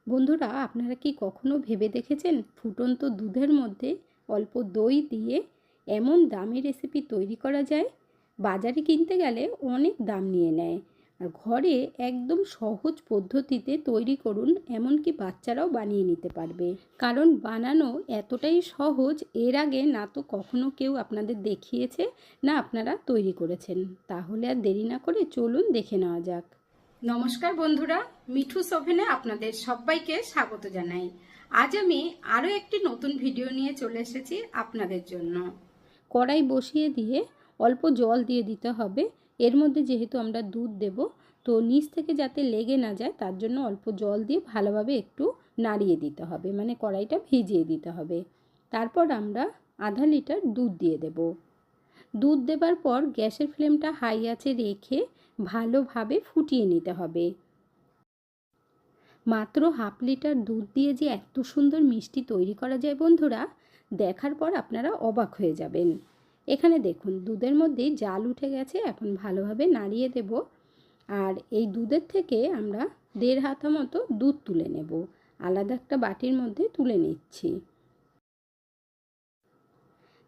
বন্ধুরা, আপনারা কি কখনো ভেবে দেখেছেন ফুটন্ত দুধের মধ্যে অল্প দই দিয়ে এমন দামি রেসিপি তৈরি করা যায়? বাজারে কিনতে গেলে অনেক দাম নিয়ে নেয়, আর ঘরে একদম সহজ পদ্ধতিতে তৈরি করুন, এমনকি বাচ্চারাও বানিয়ে নিতে পারবে। কারণ বানানো এতটাই সহজ, এর আগে না তো কখনো কেউ আপনাদের দেখিয়েছে, না আপনারা তৈরি করেছেন। তাহলে আর দেরি না করে চলুন দেখে নেওয়া যাক। নমস্কার বন্ধুরা, মিঠুস ওভেনে আপনাদের সবাইকে স্বাগত জানাই। আজ আমি আরও একটি নতুন ভিডিও নিয়ে চলে এসেছি আপনাদের জন্য। কড়াই বসিয়ে দিয়ে অল্প জল দিয়ে দিতে হবে। এর মধ্যে যেহেতু আমরা দুধ দেব, তো নিচ থেকে যাতে লেগে না যায় তার জন্য অল্প জল দিয়ে ভালোভাবে একটু নাড়িয়ে দিতে হবে, মানে কড়াইটা ভিজিয়ে দিতে হবে। তারপর আমরা আধা লিটার দুধ দিয়ে দেব। দুধ দেবার পর গ্যাসের ফ্লেমটা হাই আঁচে রেখে ভালোভাবে ফুটিয়ে নিতে হবে। মাত্র হাফ লিটার দুধ দিয়ে যে এত সুন্দর মিষ্টি তৈরি করা যায় বন্ধুরা, দেখার পর আপনারা অবাক হয়ে যাবেন। এখানে দেখুন দুধের মধ্যেই জাল উঠে গেছে। এখন ভালোভাবে নাড়িয়ে দেব। আর এই দুধের থেকে আমরা 1.5 হাতা মতো দুধ তুলে নেব। আলাদা একটা বাটির মধ্যে তুলে নিচ্ছি।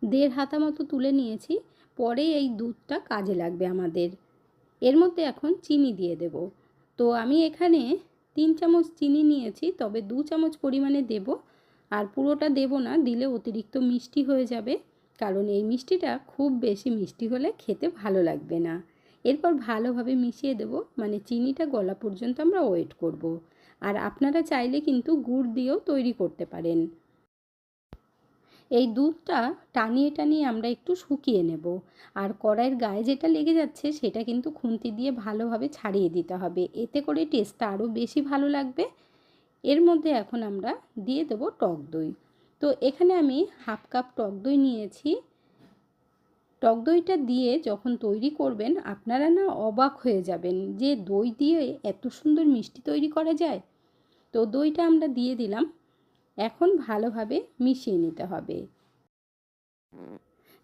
1.5 হাতা মতো তুলে নিয়েছি। পরে এই দুধটা কাজে লাগবে আমাদের। এর মধ্যে এখন চিনি দিয়ে দেব। তো আমি এখানে 3 চামচ চিনি নিয়েছি, তবে 2 চামচ পরিমাণে দেব। আর পুরোটা দেব না, দিলে অতিরিক্ত মিষ্টি হয়ে যাবে, কারণ এই মিষ্টিটা খুব বেশি মিষ্টি হলে খেতে ভালো লাগবে না। এরপর ভালোভাবে মিশিয়ে দেব, মানে চিনিটা গলা পর্যন্ত আমরা ওয়েট করব। আর আপনারা চাইলে কিন্তু গুড় দিয়েও তৈরি করতে পারেন। এই দুধটা টানিয়ে টানিয়ে আমরা একটু শুকিয়ে নেব। আর কড়াইয়ের গায়ে যেটা লেগে যাচ্ছে সেটা কিন্তু খুন্তি দিয়ে ভালোভাবে ছাড়িয়ে দিতে হবে, এতে করে টেস্টটা আরও বেশি ভালো লাগবে। এর মধ্যে এখন আমরা দিয়ে দেব টক দই। তো এখানে আমি হাফ কাপ টক দই নিয়েছি। টক দইটা দিয়ে যখন তৈরি করবেন আপনারা না অবাক হয়ে যাবেন যে দই দিয়ে এত সুন্দর মিষ্টি তৈরি করা যায়। তো দইটা আমরা দিয়ে দিলাম। এখন ভালোভাবে মিশিয়ে নিতে হবে।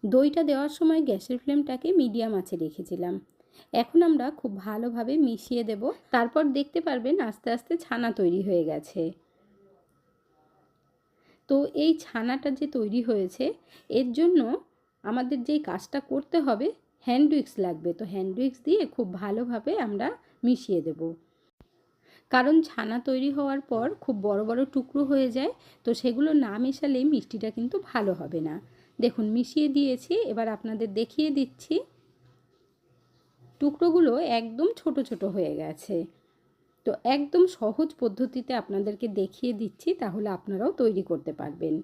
দইটা দেওয়ার সময় গ্যাসের ফ্লেমটাকে মিডিয়াম আঁচে রেখেছিলাম। এখন আমরা খুব ভালোভাবে মিশিয়ে দেব। তারপর দেখতে পারবেন আস্তে আস্তে ছানা তৈরি হয়ে গেছে। তো এই ছানাটা যে তৈরি হয়েছে, এর জন্য আমাদের যেই কাজটা করতে হবে, হ্যান্ড উইক্স লাগবে। তো হ্যান্ড উইক্স দিয়ে খুব ভালোভাবে আমরা মিশিয়ে দেব। কারণ ছানা তৈরি হওয়ার পর খুব বড় বড় টুকরো হয়ে যায়, তো সেগুলো না মেশালে মিষ্টিটা কিন্তু ভালো হবে না। দেখুন মিশিয়ে দিয়েছি, এবার আপনাদের দেখিয়ে দিচ্ছি। টুকরোগুলো একদম ছোট ছোট হয়ে গেছে। তো একদম সহজ পদ্ধতিতে আপনাদেরকে দেখিয়ে দিচ্ছি, তাহলে আপনারাও তৈরি করতে পারবেন।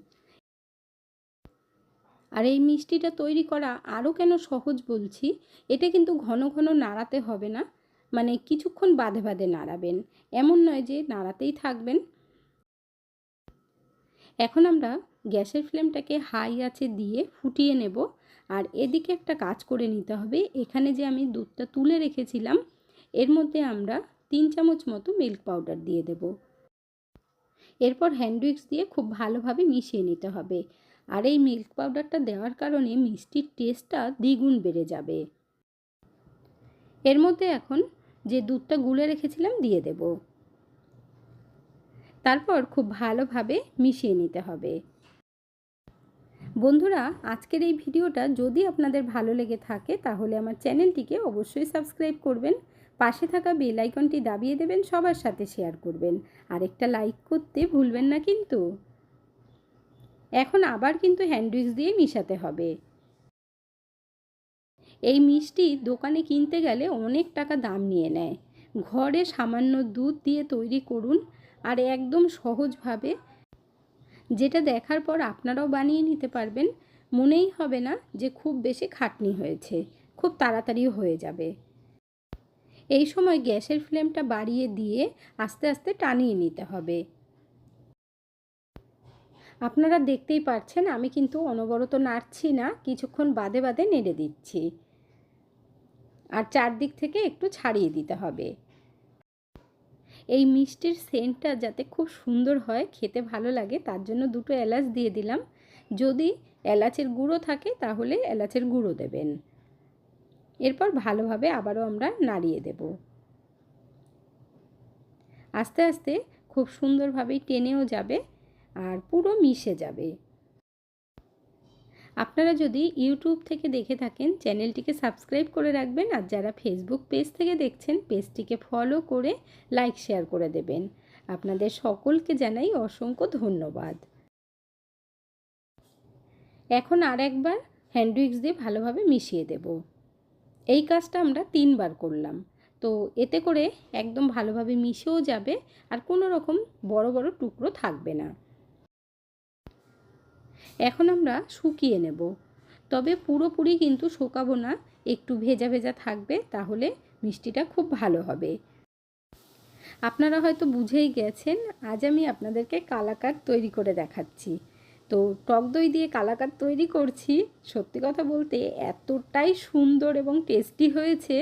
আর এই মিষ্টিটা তৈরি করা আরও কেন সহজ বলছি, এটা কিন্তু ঘন ঘন নাড়াতে হবে না, মানে কিছুক্ষণ বাদে বাদে নাড়াবেন, এমন নয় যে নাড়াতেই থাকবেন। এখন আমরা গ্যাসের ফ্লেমটাকে হাই আঁচে দিয়ে ফুটিয়ে নেব। আর এদিকে একটা কাজ করে নিতে হবে। এখানে যে আমি দুধটা তুলে রেখেছিলাম, এর মধ্যে আমরা 3 চামচ মতো মিল্ক পাউডার দিয়ে দেব। এরপর হ্যান্ড উইক্স দিয়ে খুব ভালোভাবে মিশিয়ে নিতে হবে। আর এই মিল্ক পাউডারটা দেওয়ার কারণে মিষ্টির টেস্টটা দ্বিগুণ বেড়ে যাবে। এর মধ্যে এখন যে দুধটা গুলে রেখেছিলাম দিয়ে দেব। তারপর খুব ভালোভাবে মিশিয়ে নিতে হবে। বন্ধুরা, আজকের এই ভিডিওটা যদি আপনাদের ভালো লেগে থাকে তাহলে আমার চ্যানেলটিকে অবশ্যই সাবস্ক্রাইব করবেন, পাশে থাকা বেল আইকনটি দাবিয়ে দেবেন, সবার সাথে শেয়ার করবেন, আর একটা লাইক করতে ভুলবেন না কিন্তু। এখন আবার কিন্তু হ্যান্ড উইক্স দিয়ে মিশাতে হবে। এই মিষ্টি দোকানে কিনতে গেলে অনেক টাকা দাম নিয়ে নেয়। ঘরে সামান্য দুধ দিয়ে তৈরি করুন, আর একদম সহজভাবে, যেটা দেখার পর আপনারাও বানিয়ে নিতে পারবেন। মনেই হবে না যে খুব বেশি খাটনি হয়েছে, খুব তাড়াতাড়ি হয়ে যাবে। এই সময় গ্যাসের ফ্লেমটা বাড়িয়ে দিয়ে আস্তে আস্তে টানিয়ে নিতে হবে। আপনারা দেখতেই পাচ্ছেন আমি কিন্তু অনবরত নাড়ছি না, কিছুক্ষণ বাদে বাদে নেড়ে দিচ্ছি। আর চারদিক থেকে একটু ছাড়িয়ে দিতে হবে। এই মিষ্টির সেন্টটা যাতে খুব সুন্দর হয়, খেতে ভালো লাগে, তার জন্য 2টো এলাচ দিয়ে দিলাম। যদি এলাচের গুঁড়ো থাকে তাহলে এলাচের গুঁড়ো দেবেন। এরপর ভালোভাবে আবারও আমরা নাড়িয়ে দেব। আস্তে আস্তে খুব খুব সুন্দরভাবেই টেনেও যাবে আর পুরো মিশে যাবে। আপনারা যদি ইউটিউব থেকে দেখে থাকেন চ্যানেলটিকে সাবস্ক্রাইব করে রাখবেন, আর যারা ফেসবুক পেজ থেকে দেখছেন পেজটিকে ফলো করে লাইক শেয়ার করে দেবেন। আপনাদের সকলকে জানাই অসংখ্য ধন্যবাদ। এখন আর একবার হ্যান্ড উইক্স দিয়ে ভালোভাবে মিশিয়ে দেব। এই কাজটা আমরা 3 বার করলাম, তো এতে করে একদম ভালোভাবে মিশেও যাবে আর কোনো রকম বড় বড় টুকরো থাকবে না। এখন আমরা শুকিয়ে নেব, তবে পুরোপুরি কিন্তু শুকাবো না, একটু ভেজা ভেজা থাকবে, তাহলে মিষ্টিটা খুব ভালো হবে। আপনারা হয়তো বুঝেই গেছেন, আজ আমি আপনাদেরকে কালাকাঁদ তৈরি করে দেখাচ্ছি। তো টক দই দিয়ে কালাকাঁদ তৈরি করছি, সত্যি কথা বলতে এতটাই সুন্দর এবং টেস্টি হয়েছে।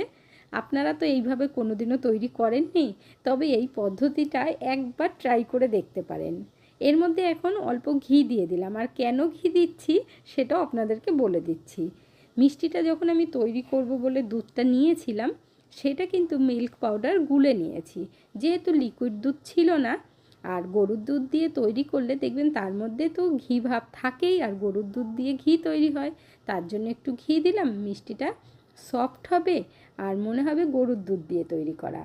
আপনারা তো এইভাবে কোনোদিনও তৈরি করেননি, তবে এই পদ্ধতিটা একবার ট্রাই করে দেখতে পারেন। এর মধ্যে এখন অল্প ঘি দিয়ে দিলাম, আর কেন ঘি দিচ্ছি সেটাও আপনাদেরকে বলে দিচ্ছি। মিষ্টিটা যখন আমি তৈরি করব বলে দুধটা নিয়েছিলাম, সেটা কিন্তু মিল্ক পাউডার গুলে নিয়েছি, যেহেতু লিকুইড দুধ ছিল না। আর গরুর দুধ দিয়ে তৈরি করলে দেখবেন তার মধ্যে তো ঘি ভাব থাকেই, আর গরুর দুধ দিয়ে ঘি তৈরি হয়, তার জন্য একটু ঘি দিলাম। মিষ্টিটা সফট হবে আর মনে হবে গরুর দুধ দিয়ে তৈরি করা।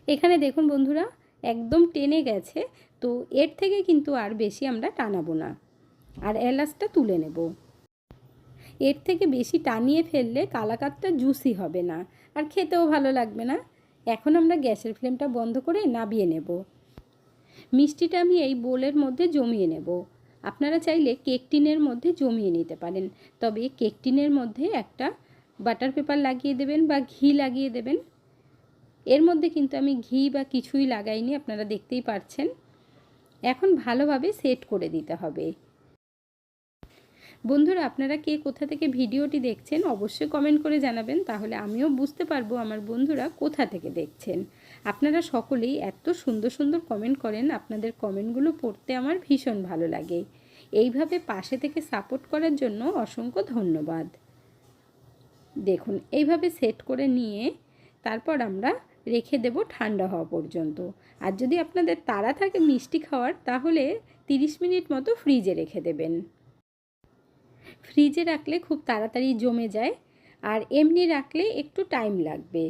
এখানে দেখুন বন্ধুরা, একদম টেনে গেছে, তো এর থেকে কিন্তু আর বেশি আমরা টানাবো না। আর এলাচটা তুলে নেব। এর থেকে বেশি টানিয়ে ফেললে কালাকাঁদটা জুসি হবে না আর খেতেও ভালো লাগবে না। এখন আমরা গ্যাসের ফ্লেমটা বন্ধ করে নামিয়ে নেব। মিষ্টিটা আমি এই বোলের মধ্যে জমিয়ে নেব। আপনারা চাইলে কেক টিনের মধ্যে জমিয়ে নিতে পারেন, তবে কেক টিনের মধ্যে একটা বাটার পেপার লাগিয়ে দেবেন বা ঘি লাগিয়ে দেবেন। এর মধ্যে কিন্তু আমি ঘি বা কিছুই লাগাইনি, আপনারা দেখতেই পাচ্ছেন। এখন ভালোভাবে সেট করে দিতে হবে। বন্ধুরা, আপনারা কে কোথা থেকে ভিডিওটি দেখছেন অবশ্যই কমেন্ট করে জানাবেন, তাহলে আমিও বুঝতে পারবো আমার বন্ধুরা কোথা থেকে দেখছেন। আপনারা সকলেই এত সুন্দর সুন্দর কমেন্ট করেন, আপনাদের কমেন্টগুলো পড়তে আমার ভীষণ ভালো লাগে। এইভাবে পাশে থেকে সাপোর্ট করার জন্য অসংখ্য ধন্যবাদ। দেখুন এইভাবে সেট করে নিয়ে তারপর আমরা রেখে দেব ঠান্ডা হওয়া পর্যন্ত। আর যদি আপনাদের তাড়া থাকে মিষ্টি খাওয়ার, তাহলে 30 মিনিট মতো ফ্রিজে রেখে দেবেন। ফ্রিজে রাখলে খুব তাড়াতাড়ি জমে যায়, আর এমনি রাখলে একটু টাইম লাগবে,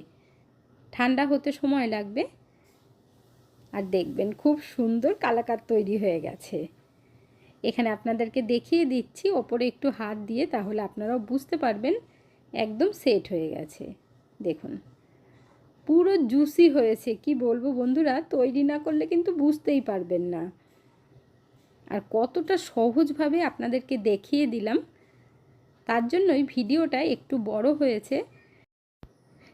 ঠান্ডা হতে সময় লাগবে। আর দেখবেন খুব সুন্দর কালাকাঁদ তৈরি হয়ে গেছে। এখানে আপনাদেরকে দেখিয়ে দিচ্ছি ওপরে একটু হাত দিয়ে, তাহলে আপনারাও বুঝতে পারবেন একদম সেট হয়ে গেছে। দেখুন পুরো জুসি হয়েছে, কি বলবো বন্ধুরা, তৈরি না করলে কিন্তু বুঝতেই পারবেন না। আর কতটা সহজভাবে আপনাদেরকে দেখিয়ে দিলাম, তার জন্যই ভিডিওটা একটু বড় হয়েছে,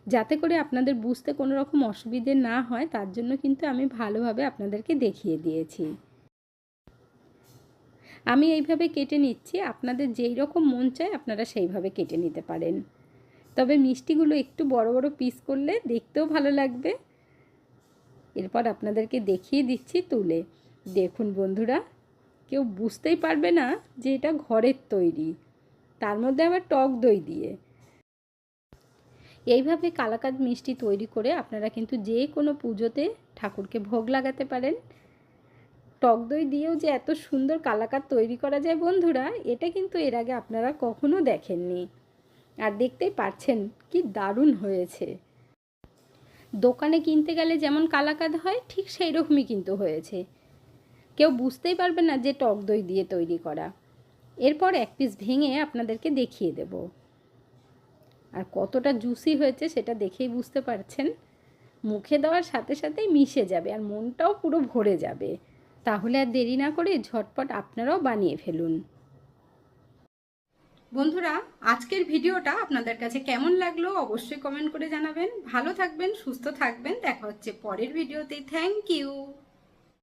যাতে করে আপনাদের বুঝতে কোনো রকম অসুবিধে না হয়, তার জন্য কিন্তু আমি ভালোভাবে আপনাদেরকে দেখিয়ে দিয়েছি। আমি এইভাবে কেটে নিচ্ছি, আপনাদের যেই রকম মন চায় আপনারা সেইভাবে কেটে নিতে পারেন। তবে মিষ্টিগুলো একটু বড় বড় পিস করলে দেখতেও ভালো লাগবে। এরপর আপনাদেরকে দেখিয়ে দিচ্ছি তুলে। দেখুন বন্ধুরা, কেউ বুঝতেই পারবে না যে এটা ঘরের তৈরি, তার মধ্যে আবার টক দই দিয়ে। এইভাবে কালাকাঁদ মিষ্টি তৈরি করে আপনারা কিন্তু যে কোনো পুজোতে ঠাকুরকে ভোগ লাগাতে পারেন। টক দই দিয়েও যে এত সুন্দর কালাকাঁদ তৈরি করা যায় বন্ধুরা, এটা কিন্তু এর আগে আপনারা কখনো দেখেননি। আর দেখতেই পাচ্ছেন কি দারুণ হয়েছে। দোকানে কিনতে গেলে যেমন কালাকাঁদ হয় ঠিক সেই রকমই কিন্তু হয়েছে, কেউ বুঝতেই পারবে না যে টক দই দিয়ে তৈরি করা। এরপর এক পিস ভেঙে আপনাদেরকে দেখিয়ে দেব, আর কতটা জুসি হয়েছে সেটা দেখেই বুঝতে পারছেন। মুখে দেওয়ার সাথে সাথেই মিশে যাবে আর মনটাও পুরো ভরে যাবে। তাহলে আর দেরি না করে ঝটপট আপনারাও বানিয়ে ফেলুন। বন্ধুরা, আজকের ভিডিওটা আপনাদের কাছে কেমন লাগলো অবশ্যই কমেন্ট করে জানাবেন। ভালো থাকবেন, সুস্থ থাকবেন, দেখা হচ্ছে পরের ভিডিওতে। Thank you.